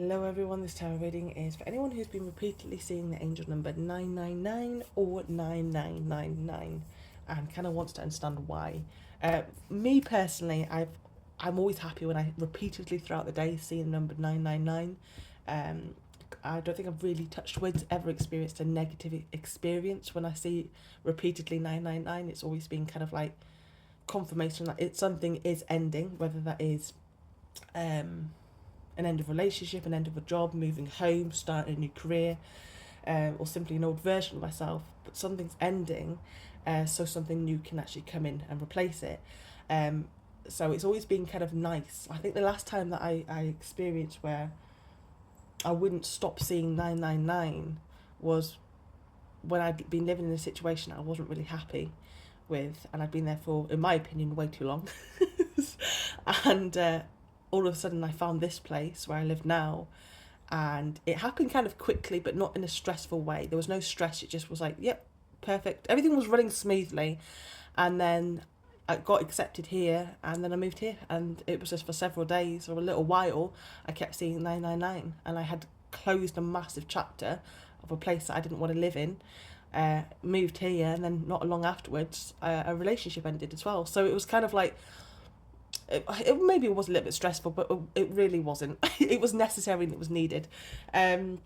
Hello everyone, this tarot reading is for anyone who's been repeatedly seeing the angel number 999 or 9999 and kind of wants to understand why. Me personally, I'm always happy when I repeatedly throughout the day see the number 999. I don't think I've really touched wood ever experienced a negative experience when I see repeatedly 999. It's always been kind of like confirmation that something is ending, whether that is um an end of a relationship, an end of a job, moving home, starting a new career, or simply an old version of myself. But something's ending, so something new can actually come in and replace it. Um, so it's always been kind of nice. I think the last time that I experienced where I wouldn't stop seeing 999 was when I'd been living in a situation I wasn't really happy with, and I'd been there for, in my opinion, way too long. and all of a sudden, I found this place where I live now, and it happened kind of quickly, but not in a stressful way. There was no stress. It just was like, yep, perfect. Everything was running smoothly, and then I got accepted here, and then I moved here, and it was just for several days or a little while. I kept seeing 999, and I had closed a massive chapter of a place that I didn't want to live in. Moved here, and then not long afterwards, a relationship ended as well. So it was kind of like maybe it was a little bit stressful, but it really wasn't. It was necessary and it was needed. Um,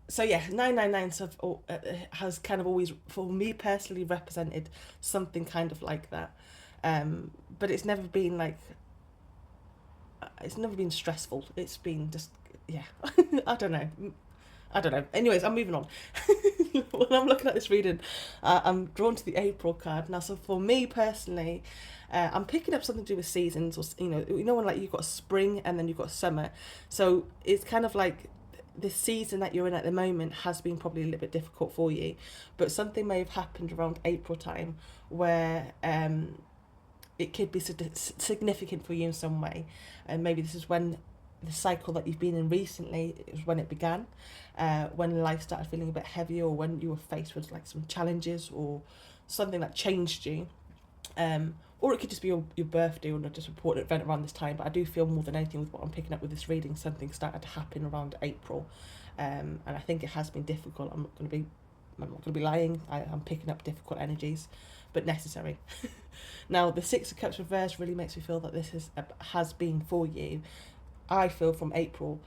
so yeah, 999 has kind of always, for me personally, represented something kind of like that. But it's never been stressful. It's been just, yeah, I don't know. I don't know. Anyways, I'm moving on. When I'm looking at this reading, I'm drawn to the April card. Now, so for me personally, I'm picking up something to do with seasons, or when like you've got spring and then you've got summer. So it's kind of like the season that you're in at the moment has been probably a little bit difficult for you, but something may have happened around April time where it could be significant for you in some way, and maybe this is when the cycle that you've been in recently is when it began, when life started feeling a bit heavier, or when you were faced with like some challenges or something that changed you. Or it could just be your birthday or just a important event around this time. But I do feel more than anything with what I'm picking up with this reading, something started to happen around April, and I think it has been difficult. I'm not going to be lying. I'm picking up difficult energies, but necessary. Now, the Six of Cups reverse really makes me feel that this has been for you. I feel from April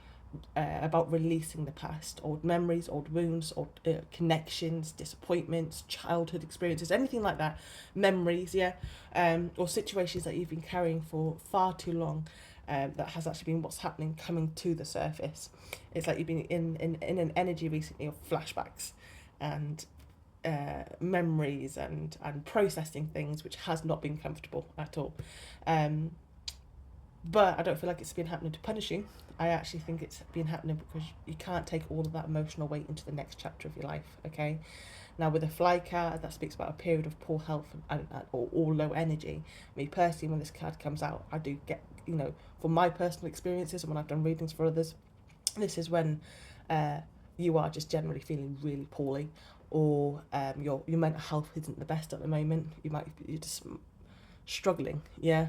about releasing the past, old memories, old wounds, old connections, disappointments, childhood experiences, anything like that, memories, yeah, or situations that you've been carrying for far too long. That has actually been what's happening coming to the surface. It's like you've been in an energy recently of flashbacks and memories and processing things, which has not been comfortable at all. Um, but I don't feel like it's been happening to punish you. I actually think it's been happening because you can't take all of that emotional weight into the next chapter of your life, okay? Now, with a fly card, that speaks about a period of poor health or low energy. Me personally, when this card comes out, I do get, from my personal experiences and when I've done readings for others, this is when you are just generally feeling really poorly, or your mental health isn't the best at the moment. You're just struggling, yeah.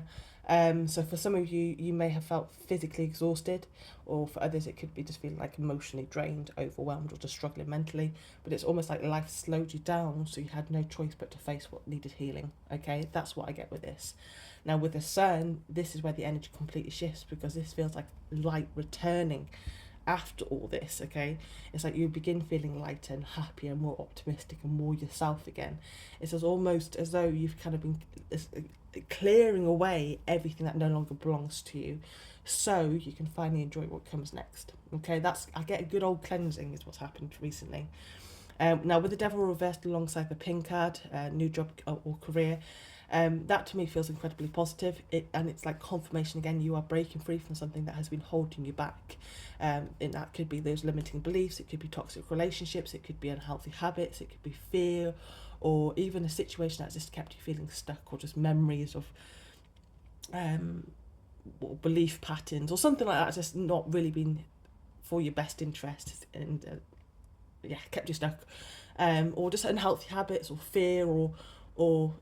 So for some of you, you may have felt physically exhausted, or for others, it could be just feeling like emotionally drained, overwhelmed, or just struggling mentally. But it's almost like life slowed you down, so you had no choice but to face what needed healing. Okay, that's what I get with this. Now, with the Sun, this is where the energy completely shifts, because this feels like light returning after all this, okay? It's like you begin feeling lighter and happier, more optimistic and more yourself again. It's almost as though you've kind of been clearing away everything that no longer belongs to you, so you can finally enjoy what comes next. Okay, I get a good old cleansing is what's happened recently. Now, with the Devil reversed alongside the pink card, new job or career, that to me feels incredibly positive. And it's like confirmation again, you are breaking free from something that has been holding you back. And that could be those limiting beliefs, it could be toxic relationships, it could be unhealthy habits, it could be fear, or even a situation that's just kept you feeling stuck, or just memories of or belief patterns or something like that, just not really been for your best interest, and kept you stuck, or just unhealthy habits or fear, or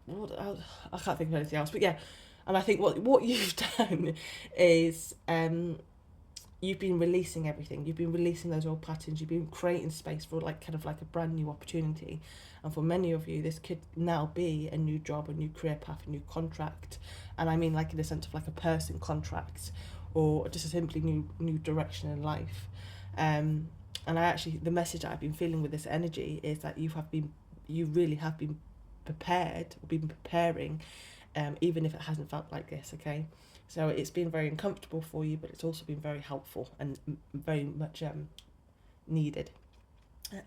I can't think of anything else. But yeah, and I think what you've done is you've been releasing everything. You've been releasing those old patterns. You've been creating space for like kind of like a brand new opportunity. And for many of you, this could now be a new job, a new career path, a new contract. And I mean like in the sense of like a person contract, or just a simply new direction in life. And I actually, the message that I've been feeling with this energy is that you really have been prepared, or been preparing, even if it hasn't felt like this, okay? So it's been very uncomfortable for you, but it's also been very helpful and very much needed.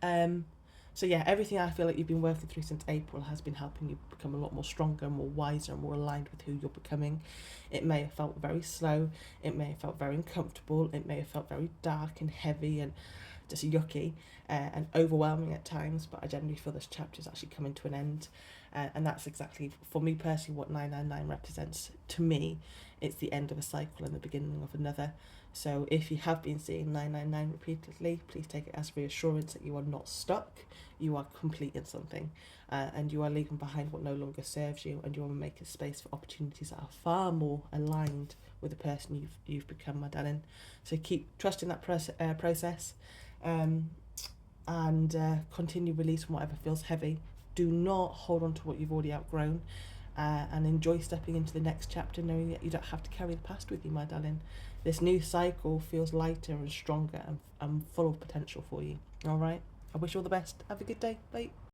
Um, so yeah, everything I feel like you've been working through since April has been helping you become a lot more stronger, more wiser, and more aligned with who you're becoming. It may have felt very slow, it may have felt very uncomfortable, it may have felt very dark and heavy and just yucky and overwhelming at times, but I generally feel this chapter is actually coming to an end. And that's exactly, for me personally, what 999 represents to me. It's the end of a cycle and the beginning of another. So if you have been seeing 999 repeatedly, please take it as reassurance that you are not stuck, you are completing something, and you are leaving behind what no longer serves you, and you are making space for opportunities that are far more aligned with the person you've become, my darling. So keep trusting that process, and continue releasing whatever feels heavy. Do not hold on to what you've already outgrown, and enjoy stepping into the next chapter, knowing that you don't have to carry the past with you, my darling. This new cycle feels lighter and stronger and full of potential for you. All right. I wish you all the best. Have a good day. Bye.